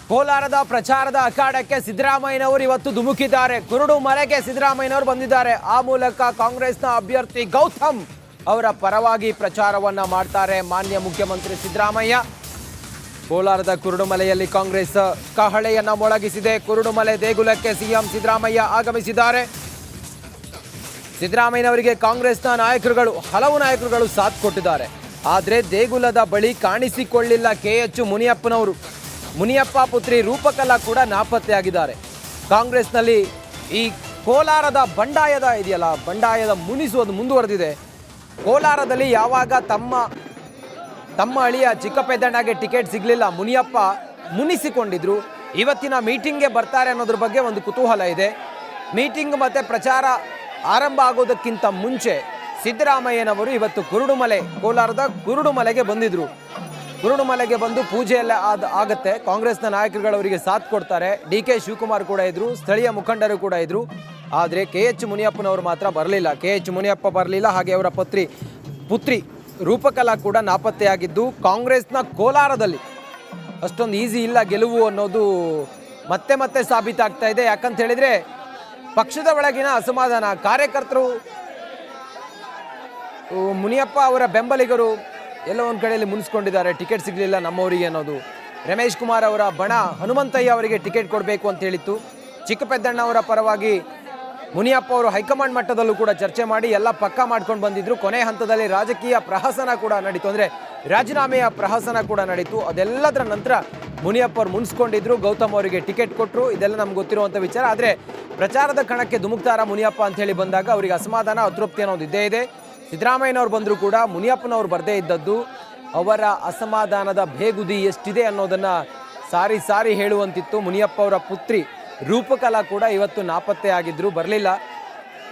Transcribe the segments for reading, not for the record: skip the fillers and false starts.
ಕೋಲಾರದ ಪ್ರಚಾರದ ಅಖಾಡಕ್ಕೆ ಸಿದ್ದರಾಮಯ್ಯನವರು ಇವತ್ತು ಧುಮುಕಿದ್ದಾರೆ. ಕುರುಡು ಮಲೆಗೆ ಸಿದ್ದರಾಮಯ್ಯನವರು ಬಂದಿದ್ದಾರೆ. ಆ ಮೂಲಕ ಕಾಂಗ್ರೆಸ್ನ ಅಭ್ಯರ್ಥಿ ಗೌತಮ್ ಅವರ ಪರವಾಗಿ ಪ್ರಚಾರವನ್ನ ಮಾಡ್ತಾರೆ ಮಾನ್ಯ ಮುಖ್ಯಮಂತ್ರಿ ಸಿದ್ದರಾಮಯ್ಯ. ಕೋಲಾರದ ಕುರುಡುಮಲೆಯಲ್ಲಿ ಕಾಂಗ್ರೆಸ್ ಕಹಳೆಯನ್ನ ಮೊಳಗಿಸಿದೆ. ಕುರುಡುಮಲೆ ದೇಗುಲಕ್ಕೆ ಸಿಎಂ ಸಿದ್ದರಾಮಯ್ಯ ಆಗಮಿಸಿದ್ದಾರೆ. ಸಿದ್ದರಾಮಯ್ಯನವರಿಗೆ ಕಾಂಗ್ರೆಸ್ನ ಹಲವು ನಾಯಕರುಗಳು ಸಾಥ್ ಕೊಟ್ಟಿದ್ದಾರೆ. ಆದರೆ ದೇಗುಲದ ಬಳಿ ಕಾಣಿಸಿಕೊಳ್ಳಿಲ್ಲ KH ಮುನಿಯಪ್ಪನವರು. ಮುನಿಯಪ್ಪ ಪುತ್ರಿ ರೂಪಕಲಾ ಕೂಡ ನಾಪತ್ತೆಯಾಗಿದ್ದಾರೆ. ಕಾಂಗ್ರೆಸ್ನಲ್ಲಿ ಈ ಕೋಲಾರದ ಬಂಡಾಯದ ಮುನಿಸುವುದು ಮುಂದುವರೆದಿದೆ. ಕೋಲಾರದಲ್ಲಿ ಯಾವಾಗ ತಮ್ಮ ಅಳಿಯ ಚಿಕ್ಕಪೆದ್ದಣ್ಣಗೆ ಟಿಕೆಟ್ ಸಿಗಲಿಲ್ಲ, ಮುನಿಯಪ್ಪ ಮುನಿಸಿಕೊಂಡಿದ್ರು. ಇವತ್ತಿನ ಮೀಟಿಂಗ್ಗೆ ಬರ್ತಾರೆ ಅನ್ನೋದ್ರ ಬಗ್ಗೆ ಒಂದು ಕುತೂಹಲ ಇದೆ. ಮೀಟಿಂಗ್ ಮತ್ತು ಪ್ರಚಾರ ಆರಂಭ ಆಗೋದಕ್ಕಿಂತ ಮುಂಚೆ ಸಿದ್ದರಾಮಯ್ಯನವರು ಇವತ್ತು ಕೋಲಾರದ ಕುರುಡುಮಲೆಗೆ ಬಂದಿದ್ರು. ಕುರುಡುಮಲೆಗೆ ಬಂದು ಪೂಜೆಯೆಲ್ಲ ಆಗತ್ತೆ. ಕಾಂಗ್ರೆಸ್ನ ನಾಯಕರುಗಳವರಿಗೆ ಸಾಥ್ ಕೊಡ್ತಾರೆ. DK ಶಿವಕುಮಾರ್ ಕೂಡ ಇದ್ರು, ಸ್ಥಳೀಯ ಮುಖಂಡರು ಕೂಡ ಇದ್ರು. ಆದರೆ KH ಮುನಿಯಪ್ಪನವರು ಮಾತ್ರ ಬರಲಿಲ್ಲ. KH ಮುನಿಯಪ್ಪ ಬರಲಿಲ್ಲ. ಹಾಗೆ ಅವರ ಪುತ್ರಿ ರೂಪಕಲಾ ಕೂಡ ನಾಪತ್ತೆಯಾಗಿದ್ದು, ಕಾಂಗ್ರೆಸ್ನ ಕೋಲಾರದಲ್ಲಿ ಅಷ್ಟೊಂದು ಈಸಿ ಇಲ್ಲ ಗೆಲುವು ಅನ್ನೋದು ಮತ್ತೆ ಸಾಬೀತಾಗ್ತಾ ಇದೆ. ಯಾಕಂತ ಹೇಳಿದ್ರೆ ಪಕ್ಷದ ಒಳಗಿನ ಅಸಮಾಧಾನ, ಕಾರ್ಯಕರ್ತರು, ಮುನಿಯಪ್ಪ ಅವರ ಬೆಂಬಲಿಗರು ಎಲ್ಲ ಒಂದು ಕಡೆಯಲ್ಲಿ ಮುನಿಸ್ಕೊಂಡಿದ್ದಾರೆ. ಟಿಕೆಟ್ ಸಿಗಲಿಲ್ಲ ನಮ್ಮವರಿಗೆ ಅನ್ನೋದು. ರಮೇಶ್ ಕುಮಾರ್ ಅವರ ಬಣ ಹನುಮಂತಯ್ಯ ಅವರಿಗೆ ಟಿಕೆಟ್ ಕೊಡಬೇಕು ಅಂತ ಹೇಳಿತ್ತು. ಚಿಕ್ಕಪೆದ್ದಣ್ಣ ಅವರ ಪರವಾಗಿ ಮುನಿಯಪ್ಪ ಅವರು ಹೈಕಮಾಂಡ್ ಮಟ್ಟದಲ್ಲೂ ಕೂಡ ಚರ್ಚೆ ಮಾಡಿ ಎಲ್ಲ ಪಕ್ಕಾ ಮಾಡ್ಕೊಂಡು ಬಂದಿದ್ರು. ಕೊನೆ ಹಂತದಲ್ಲಿ ರಾಜಕೀಯ ಪ್ರಹಸನ ಕೂಡ ನಡೀತು, ಅಂದರೆ ರಾಜೀನಾಮೆಯ ಪ್ರಹಸನ ಕೂಡ ನಡೀತು. ಅದೆಲ್ಲದರ ನಂತರ ಮುನಿಯಪ್ಪ ಅವರು ಮುನಿಸ್ಕೊಂಡಿದ್ರು, ಗೌತಮ್ ಅವರಿಗೆ ಟಿಕೆಟ್ ಕೊಟ್ಟರು. ಇದೆಲ್ಲ ನಮ್ಗೆ ಗೊತ್ತಿರುವಂಥ ವಿಚಾರ. ಆದರೆ ಪ್ರಚಾರದ ಕಣಕ್ಕೆ ಧುಮುಕ್ತಾರ ಮುನಿಯಪ್ಪ ಅಂತ ಹೇಳಿ ಬಂದಾಗ ಅವರಿಗೆ ಅಸಮಾಧಾನ, ಅತೃಪ್ತಿ ಅನ್ನೋದು ಇದ್ದೇ ಇದೆ. ಸಿದ್ದರಾಮಯ್ಯನವರು ಬಂದರೂ ಕೂಡ ಮುನಿಯಪ್ಪನವರು ಬರದೇ ಇದ್ದದ್ದು ಅವರ ಅಸಮಾಧಾನದ ಬೇಗುದಿ ಎಷ್ಟಿದೆ ಅನ್ನೋದನ್ನು ಸಾರಿ ಹೇಳುವಂತಿತ್ತು. ಮುನಿಯಪ್ಪ ಅವರ ಪುತ್ರಿ ರೂಪಕಲಾ ಕೂಡ ಇವತ್ತು ನಾಪತ್ತೆ ಆಗಿದ್ರು, ಬರಲಿಲ್ಲ.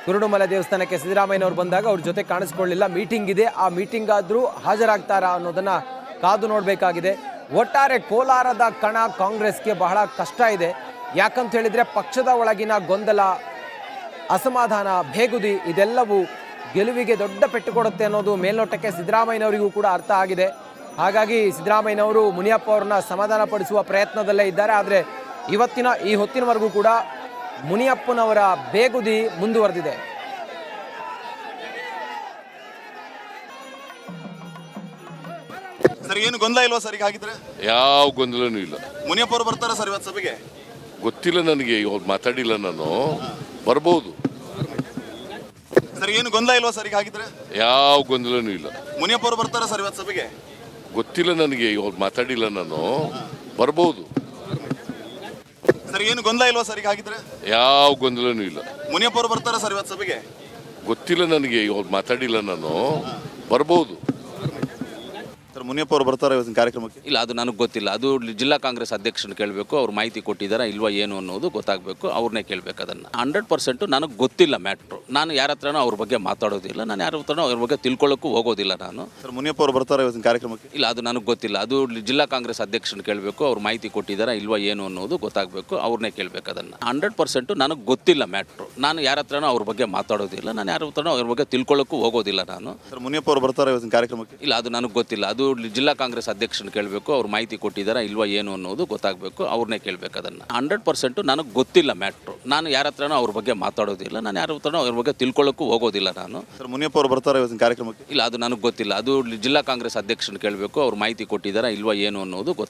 ಕುರುಡುಮಲೆ ದೇವಸ್ಥಾನಕ್ಕೆ ಸಿದ್ದರಾಮಯ್ಯನವರು ಬಂದಾಗ ಅವ್ರ ಜೊತೆ ಕಾಣಿಸ್ಕೊಳ್ಳಿಲ್ಲ. ಮೀಟಿಂಗ್ ಇದೆ, ಆ ಮೀಟಿಂಗ್ ಆದರೂ ಹಾಜರಾಗ್ತಾರಾ ಅನ್ನೋದನ್ನು ಕಾದು ನೋಡಬೇಕಾಗಿದೆ. ಒಟ್ಟಾರೆ ಕೋಲಾರದ ಕಣ ಕಾಂಗ್ರೆಸ್ಗೆ ಬಹಳ ಕಷ್ಟ ಇದೆ. ಯಾಕಂತ ಹೇಳಿದರೆ ಪಕ್ಷದ ಒಳಗಿನ ಗೊಂದಲ, ಅಸಮಾಧಾನ, ಬೇಗುದಿ ಇದೆಲ್ಲವೂ ಗೆಲುವಿಗೆ ದೊಡ್ಡ ಪೆಟ್ಟು ಕೊಡುತ್ತೆ ಅನ್ನೋದು ಮೇಲ್ನೋಟಕ್ಕೆ ಸಿದ್ದರಾಮಯ್ಯನವರಿಗೂ ಕೂಡ ಅರ್ಥ ಆಗಿದೆ. ಹಾಗಾಗಿ ಸಿದ್ದರಾಮಯ್ಯನವರು ಮುನಿಯಪ್ಪ ಅವ್ರನ್ನ ಸಮಾಧಾನ ಪಡಿಸುವ ಪ್ರಯತ್ನದಲ್ಲೇ ಇದ್ದಾರೆ. ಆದರೆ ಈ ಹೊತ್ತಿನವರೆಗೂ ಕೂಡ ಮುನಿಯಪ್ಪನವರ ಬೇಗುದಿ ಮುಂದುವರೆದಿದೆ. ಸರ್, ಏನು ಗೊಂದಲ ಇಲ್ವಾ ಸರ್? ಈಗ ಹಾಗಿದ್ರೆ ಯಾವ ಗೊಂದಲನೂ ಇಲ್ಲ. ಮುನಿಯಪ್ಪ ಅವರು ಬರ್ತಾರ ಸರ್ ಇವತ್ತು ಸಭೆಗೆ? ಗೊತ್ತಿಲ್ಲ ನನಗೆ, ಇವಾಗ ಮಾತಾಡಿಲ್ಲ ನಾನು. ಬರ್ಬೋದು. ಸರ್, ಏನು ಗೊಂದಲ ಇಲ್ವಾ ಸರ್? ಈಗ ಹಾಗಿದ್ರೆ ಯಾವ ಗೊಂದಲನೂ ಇಲ್ಲ. ಮುನಿಯಪ್ಪ ಅವರು ಬರ್ತಾರ ಸರ್ ಇವತ್ತು ಸಭೆಗೆ? ಗೊತ್ತಿಲ್ಲ ನನಗೆ, ಇವಾಗ ಮಾತಾಡಿಲ್ಲ ನಾನು. ಬರ್ಬೋದು. ಸರ್, ಏನು ಗೊಂದಲ ಇಲ್ವಾ ಸರ್? ಈಗ ಹಾಗಿದ್ರೆ ಯಾವ ಗೊಂದಲನೂ ಇಲ್ಲ. ಮುನಿಯಪ್ಪ ಅವರು ಬರ್ತಾರ ಸರ್ ಇವತ್ತು ಸಭೆಗೆ? ಗೊತ್ತಿಲ್ಲ ನನಗೆ, ಇವಾಗ ಮಾತಾಡಿಲ್ಲ ನಾನು. ಬರ್ಬೋದು. ಸರ್, ಮುನಿಯಪ್ಪ ಅವರು ಬರ್ತಾರ ಇವತ್ತಿನ ಕಾರ್ಯಕ್ರಮಕ್ಕೆ? ಇಲ್ಲ, ಅದು ನನಗೆ ಗೊತ್ತಿಲ್ಲ. ಅದು ಜಿಲ್ಲಾ ಕಾಂಗ್ರೆಸ್ ಅಧ್ಯಕ್ಷನ ಕೇಳಬೇಕು. ಅವ್ರು ಮಾಹಿತಿ ಕೊಟ್ಟಿದ್ದಾರಾ ಇಲ್ವಾ ಏನು ಅನ್ನೋದು ಗೊತ್ತಾಗಬೇಕು. ಅವ್ರನ್ನೇ ಕೇಳಬೇಕು. ಅದನ್ನು 100% ನನಗೆ ಗೊತ್ತಿಲ್ಲ ಮ್ಯಾಟ್ರು. ನಾನು ಯಾರ ಹತ್ರನೂ ಅವ್ರ ಬಗ್ಗೆ ಮಾತಾಡೋದಿಲ್ಲ. ನಾನು ಯಾರ ಹತ್ರನೂ ಅವ್ರ ಬಗ್ಗೆ ತಿಳ್ಕೊಳ್ಳೋಕ್ಕೂ ಹೋಗೋದಿಲ್ಲ ನಾನು. ಸರ್, ಮುನಿಯಪ್ಪ ಅವರು ಬರ್ತಾರ ಇವತ್ತಿನ ಕಾರ್ಯಕ್ರಮಕ್ಕೆ? ಇಲ್ಲ, ಅದು ನನಗೆ ಗೊತ್ತಿಲ್ಲ. ಅದು ಜಿಲ್ಲಾ ಕಾಂಗ್ರೆಸ್ ಅಧ್ಯಕ್ಷನ ಕೇಳಬೇಕು. ಅವ್ರು ಮಾಹಿತಿ ಕೊಟ್ಟಿದ್ದಾರಾ ಇಲ್ವಾ ಏನು ಅನ್ನೋದು ಗೊತ್ತಾಗಬೇಕು. ಅವ್ರನ್ನೇ ಕೇಳಬೇಕು. ಅದನ್ನು 100% ನನಗೆ ಗೊತ್ತಿಲ್ಲ ಮ್ಯಾಟ್ರು. ನಾನು ಯಾರ ಹತ್ರನೂ ಅವ್ರ ಬಗ್ಗೆ ಮಾತಾಡೋದಿಲ್ಲ. ನಾನು ಯಾರ ಹತ್ರನೂ ಅವ್ರ ಬಗ್ಗೆ ತಿಳ್ಕೊಳ್ಳೋಕ್ಕೂ ಹೋಗೋದಿಲ್ಲ ನಾನು. ಸರ್, ಮುನಿಯಪ್ಪ ಅವರು ಬರ್ತಾರ ಇವತ್ತಿನ ಕಾರ್ಯಕ್ರಮಕ್ಕೆ? ಇಲ್ಲ, ಅದು ನನಗೆ ಗೊತ್ತಿಲ್ಲ. ಅದು ಜಿಲ್ಲಾ ಕಾಂಗ್ರೆಸ್ ಅಧ್ಯಕ್ಷನ ಕೇಳಬೇಕು. ಅವ್ರು ಮಾಹಿತಿ ಕೊಟ್ಟಿದ್ದಾರಾ ಇಲ್ವಾ ಏನು ಅನ್ನೋದು ಗೊತ್ತಾಗಬೇಕು. ಅವ್ರನ್ನೇ ಕೇಳಬೇಕು. ಅದನ್ನು 100% ನನಗೆ ಗೊತ್ತಿಲ್ಲ ಮ್ಯಾಟ್ರು. ನಾನು ಯಾರ ಹತ್ರನೂ ಅವ್ರ ಬಗ್ಗೆ ಮಾತಾಡೋದಿಲ್ಲ. ನಾನು ಯಾರ ಹತ್ರನೂ ಅವ್ರ ಬಗ್ಗೆ ತಿಳ್ಕೊಳ್ಳೋಕ್ಕೂ ಹೋಗೋದಿಲ್ಲ ನಾನು. ಸರ್, ಮುನಿಯಪ್ಪ ಅವರು ಬರ್ತಾರ ಇವತ್ತಿನ ಕಾರ್ಯಕ್ರಮಕ್ಕೆ? ಇಲ್ಲ, ಅದು ನನಗೆ ಗೊತ್ತಿಲ್ಲ. ಅದು ಜಿಲ್ಲಾ ಕಾಂಗ್ರೆಸ್ ಅಧ್ಯಕ್ಷನ ಕೇಳಬೇಕು. ಅವ್ರು ಮಾಹಿತಿ ಕೊಟ್ಟಿದ್ದಾರಾ ಇಲ್ವಾ ಏನು ಅನ್ನೋದು ಗೊತ್ತಾಗಬೇಕು.